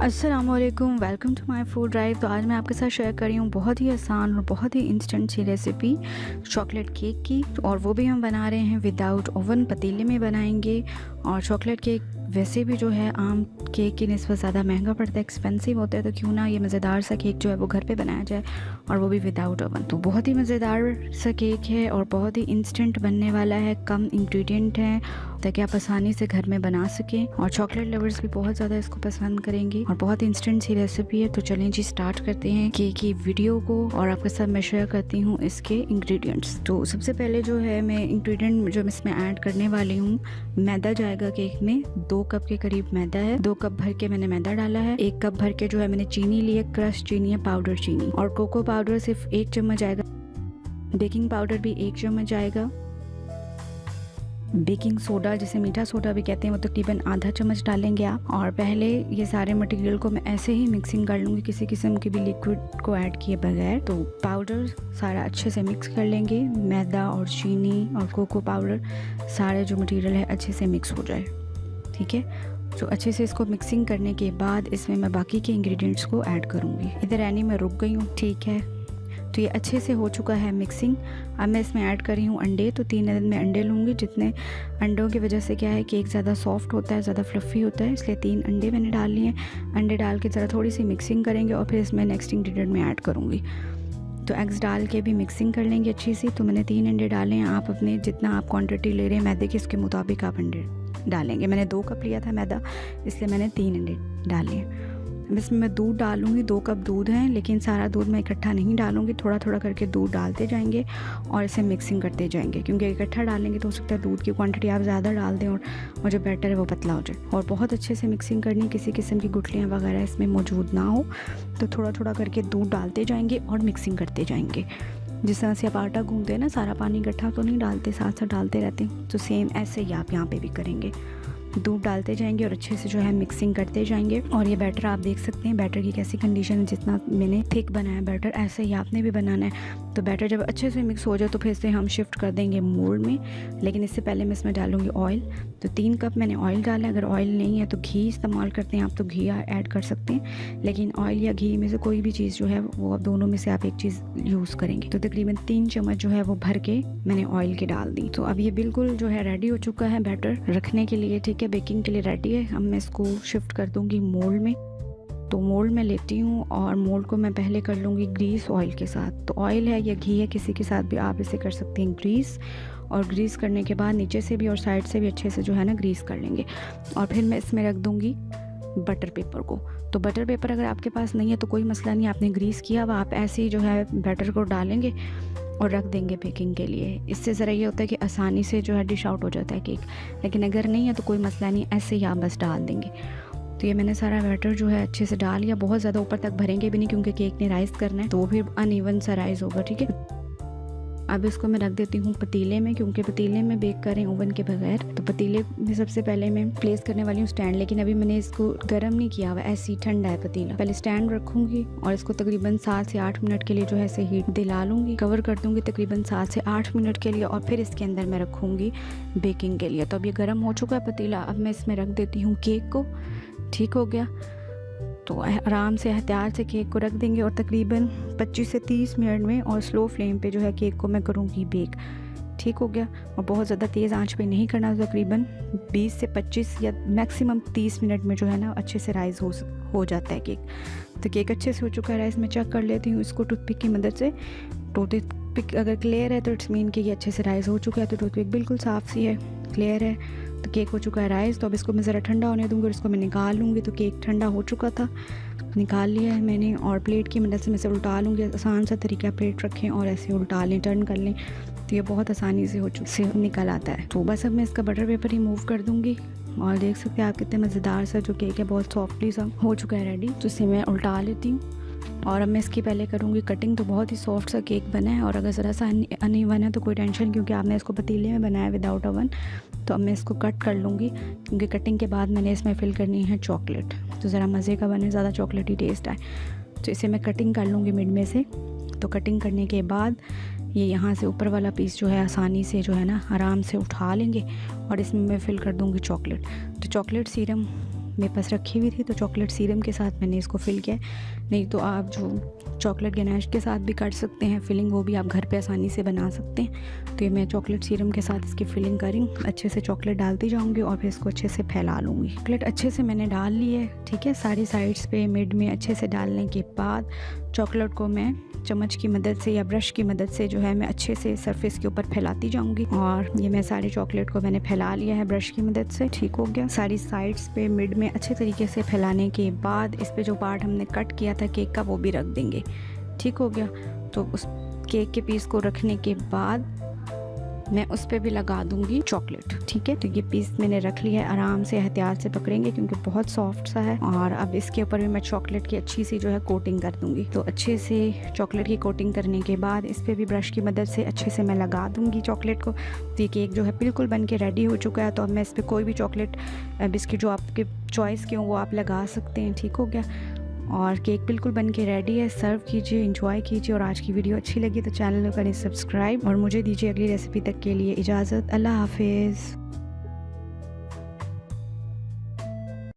अस्सलामुअलैकुम, welcome to my food drive. तो आज मैं आपके साथ शेयर कर रही हूँ बहुत ही आसान और बहुत ही इंस्टेंट सी रेसिपी चॉकलेट केक की, और वो भी हम बना रहे हैं विदाउट ओवन, पतीले में बनाएंगे। और चॉकलेट केक वैसे भी जो है आम केक की निस्बत ज़्यादा महंगा पड़ता है, एक्सपेंसिव होता है, तो क्यों ना ये मज़ेदार सा केक जो है वो घर पे बनाया जाए, और वो भी विदाउट ओवन। तो बहुत ही मज़ेदार सा केक है और बहुत ही इंस्टेंट बनने वाला है, कम इंग्रेडिएंट हैं ताकि आप आसानी से घर में बना सकें, और चॉकलेट लवर्स भी बहुत ज़्यादा इसको पसंद करेंगे, और बहुत इंस्टेंट सी रेसिपी है। तो चलें जी, स्टार्ट करते हैं केक की वीडियो को, और आपके साथ मैं शेयर करती हूँ इसके इंग्रेडिएंट्स। तो सबसे पहले जो है मैं इंग्रेडिएंट जो इसमें ऐड करने वाली हूँ, मैदा जाएगा केक में। 2 कप के करीब मैदा है, 2 कप भर के मैंने मैदा डाला है। 1 कप भर के जो है मैंने चीनी ली है, क्रश चीनी है, पाउडर चीनी, और कोको पाउडर सिर्फ 1 चम्मच आएगा। बेकिंग पाउडर भी 1 चम्मच आएगा। बेकिंग सोडा, जिसे मीठा सोडा भी कहते हैं, वो तकरीबन आधा चम्मच डालेंगे आप। और पहले ये सारे मटेरियल को मैं ऐसे ही मिक्सिंग कर लूँगी, किसी किस्म की भी लिक्विड को ऐड किए बगैर। तो पाउडर सारा अच्छे से मिक्स कर लेंगे, मैदा और चीनी और कोको पाउडर सारे जो मटेरियल है अच्छे से मिक्स हो जाए, ठीक है। तो अच्छे से इसको मिक्सिंग करने के बाद इसमें मैं बाकी के इंग्रेडिएंट्स को ऐड करूँगी। इधर यानी मैं रुक गई हूँ, ठीक है। तो ये अच्छे से हो चुका है मिक्सिंग। अब मैं इसमें ऐड कर रही हूँ अंडे। तो 3 अदद मैं अंडे लूँगी, जितने अंडों की वजह से क्या है केक ज़्यादा सॉफ्ट होता है, ज़्यादा फ्लफ़ी होता है, इसलिए 3 अंडे मैंने डाल लिए। अंडे डाल के ज़रा थोड़ी सी मिक्सिंग करेंगे और फिर इसमें नेक्स्ट इंग्रेडिएंट में ऐड करूँगी। तो एग्स डाल के भी मिक्सिंग कर लेंगे अच्छी सी। तो मैंने 3 अंडे डाले हैं। आप अपने जितना आप क्वान्टिटी ले रहे हैं मैदे की, उसके मुताबिक आप अंडे डालेंगे। मैंने 2 कप लिया था मैदा, इसलिए मैंने 3 अंडे डाले हैं। इसमें मैं दूध डालूँगी, 2 कप दूध है, लेकिन सारा दूध मैं इकट्ठा नहीं डालूँगी, थोड़ा थोड़ा करके दूध डालते जाएंगे और इसे मिक्सिंग करते जाएंगे, क्योंकि इकट्ठा डालेंगे तो हो सकता है दूध की क्वांटिटी आप ज़्यादा डाल दें और जो बैटर है वो पतला हो जाए। और बहुत अच्छे से मिक्सिंग करनी, किसी किस्म की गुठलियाँ वगैरह इसमें मौजूद ना हो। तो थोड़ा थोड़ा करके दूध डालते जाएंगे और मिक्सिंग करते जाएंगे। जिस तरह से आप आटा गूंदते हैं ना, सारा पानी इकट्ठा तो नहीं डालते, साथ साथ डालते रहते हैं। तो सेम ऐसे ही आप यहाँ पे भी करेंगे, दूध डालते जाएंगे और अच्छे से जो है मिक्सिंग करते जाएंगे। और ये बैटर आप देख सकते हैं बैटर की कैसी कंडीशन है, जितना मैंने थिक बनाया बैटर ऐसे ही आपने भी बनाना है। तो बैटर जब अच्छे से मिक्स हो जाए तो फिर से हम शिफ्ट कर देंगे मोल्ड में, लेकिन इससे पहले मैं इसमें डालूंगी ऑयल। तो 3 कप मैंने ऑयल डाला है। अगर ऑयल नहीं है तो घी इस्तेमाल करते हैं आप, तो घी ऐड कर सकते हैं, लेकिन ऑयल या घी में से कोई भी चीज़ जो है वो अब दोनों में से आप एक चीज़ यूज़ करेंगे। तो तकरीबन 3 चम्मच जो है वो भर के मैंने ऑयल की डाल दी। तो अब ये बिल्कुल जो है रेडी हो चुका है बैटर रखने के लिए, ठीक है, बेकिंग के लिए रेडी है। अब मैं इसको शिफ्ट कर दूंगी मोल्ड में। तो मोल्ड में लेती हूँ और मोल्ड को मैं पहले कर लूँगी ग्रीस ऑयल के साथ। तो ऑयल है या घी है, किसी के साथ भी आप इसे कर सकते हैं ग्रीस। और ग्रीस करने के बाद नीचे से भी और साइड से भी अच्छे से जो है ना ग्रीस कर लेंगे। और फिर मैं इसमें रख दूँगी बटर पेपर को। तो बटर पेपर अगर आपके पास नहीं है तो कोई मसला नहीं, आपने ग्रीस किया हुआ, आप ऐसे ही जो है बैटर को डालेंगे और रख देंगे बेकिंग के लिए। इससे ज़रा ये होता है कि आसानी से जो है डिश आउट हो जाता है केक, लेकिन अगर नहीं है तो कोई मसला नहीं, ऐसे ही आप बस डाल देंगे। तो ये मैंने सारा बैटर जो है अच्छे से डाल लिया। बहुत ज़्यादा ऊपर तक भरेंगे भी नहीं, क्योंकि केक ने राइज़ करना है, तो वो फिर अनइवन सा राइज़ होगा, ठीक है। अब इसको मैं रख देती हूँ पतीले में, क्योंकि पतीले में बेक करें ओवन के बगैर। तो पतीले में सबसे पहले मैं प्लेस करने वाली हूँ स्टैंड, लेकिन अभी मैंने इसको गर्म नहीं किया हुआ, ऐसे ही ठंडा है पतीला। पहले स्टैंड रखूँगी और इसको तकरीबन 7 से 8 मिनट के लिए जो है ऐसे हीट दिला लूँगी, कवर कर दूँगी तकरीबन 7 से 8 मिनट के लिए, और फिर इसके अंदर मैं रखूँगी बेकिंग के लिए। तो अब ये गर्म हो चुका है पतीला। अब मैं इसमें रख देती हूँ केक को, ठीक हो गया। तो आराम से एहतियात से केक को रख देंगे और तकरीबन 25 से 30 मिनट में और स्लो फ्लेम पे जो है केक को मैं करूँगी बेक, ठीक हो गया। और बहुत ज़्यादा तेज़ आंच पे नहीं करना, तकरीबन 20 से 25 या मैक्सिमम 30 मिनट में जो है ना अच्छे से राइज़ हो जाता है केक। तो केक अच्छे से हो चुका है राइस। मैं चेक कर लेती हूँ इसको टूथपिक की मदद से। टूथपिक अगर क्लियर है तो इट्स मीन कि ये अच्छे से राइज़ हो चुका है। तो टूथपिक बिल्कुल साफ़ सी है, क्लियर है, तो केक हो चुका है राइस। तो अब इसको मैं ज़रा ठंडा होने दूँगी और इसको मैं निकाल लूँगी। तो केक ठंडा हो चुका था, निकाल लिया है मैंने, और प्लेट की मदद से मैं इसे उल्टा लूँगी। आसान सा तरीका, प्लेट रखें और ऐसे उल्टा लें, टर्न कर लें, तो ये बहुत आसानी से निकल आता है। तो बस अब मैं इसका बटर पेपर रिमूव कर दूँगी और देख सकते हैं आप कितने मज़ेदार सा जो केक है, बहुत सॉफ्टली सा हो चुका है रेडी। तो इसे मैं उल्टा लेती हूँ और अब मैं इसकी पहले करूँगी कटिंग। तो बहुत ही सॉफ्ट सा केक बना है, और अगर ज़रा सा अनइवन है तो कोई टेंशन, क्योंकि आपने इसको पतीले में बनाया विदाउट ओवन। तो अब मैं इसको कट कर लूँगी, क्योंकि कटिंग के बाद मैंने इसमें फिल करनी है चॉकलेट, तो ज़रा मज़े का बने, ज़्यादा चॉकलेटी टेस्ट आए। तो इसे मैं कटिंग कर लूँगी मिड में से। तो कटिंग करने के बाद ये यहाँ से ऊपर वाला पीस जो है आसानी से जो है ना आराम से उठा लेंगे और इसमें मैं फिल कर दूँगी चॉकलेट। तो चॉकलेट सीरम मेरे पास रखी हुई थी, तो चॉकलेट सीरम के साथ मैंने इसको फिल किया। नहीं तो आप जो चॉकलेट गनाश के साथ भी कर सकते हैं फिलिंग, वो भी आप घर पे आसानी से बना सकते हैं। तो ये मैं चॉकलेट सीरम के साथ इसकी फिलिंग करी, अच्छे से चॉकलेट डालती जाऊँगी और फिर इसको अच्छे से फैला लूँगी। चॉकलेट अच्छे से मैंने डाल ली है, ठीक है। सारी साइड्स पे मिड में अच्छे से डालने के बाद चॉकलेट को मैं चम्मच की मदद से या ब्रश की मदद से जो है मैं अच्छे से सरफेस के ऊपर फैलाती जाऊंगी। और ये मैं सारे चॉकलेट को मैंने फैला लिया है ब्रश की मदद से, ठीक हो गया। सारी साइड्स पे मिड में अच्छे तरीके से फैलाने के बाद इस पे जो पार्ट हमने कट किया था केक का वो भी रख देंगे, ठीक हो गया। तो उस केक के पीस को रखने के बाद मैं उस पर भी लगा दूंगी चॉकलेट, ठीक है। तो ये पीस मैंने रख लिया है, आराम से एहतियात से पकड़ेंगे क्योंकि बहुत सॉफ्ट सा है। और अब इसके ऊपर भी मैं चॉकलेट की अच्छी सी जो है कोटिंग कर दूंगी। तो अच्छे से चॉकलेट की कोटिंग करने के बाद इस पर भी ब्रश की मदद से अच्छे से मैं लगा दूंगी चॉकलेट को। तो ये केक जो है बिल्कुल बन के रेडी हो चुका है। तो अब मैं इस पर कोई भी चॉकलेट बिस्किट जो आपके चॉइस के हों वो आप लगा सकते हैं, ठीक हो गया। और केक बिल्कुल बन के रेडी है, सर्व कीजिए, एंजॉय कीजिए। और आज की वीडियो अच्छी लगी तो चैनल को करें सब्सक्राइब और मुझे दीजिए अगली रेसिपी तक के लिए इजाज़त। अल्लाह हाफिज़।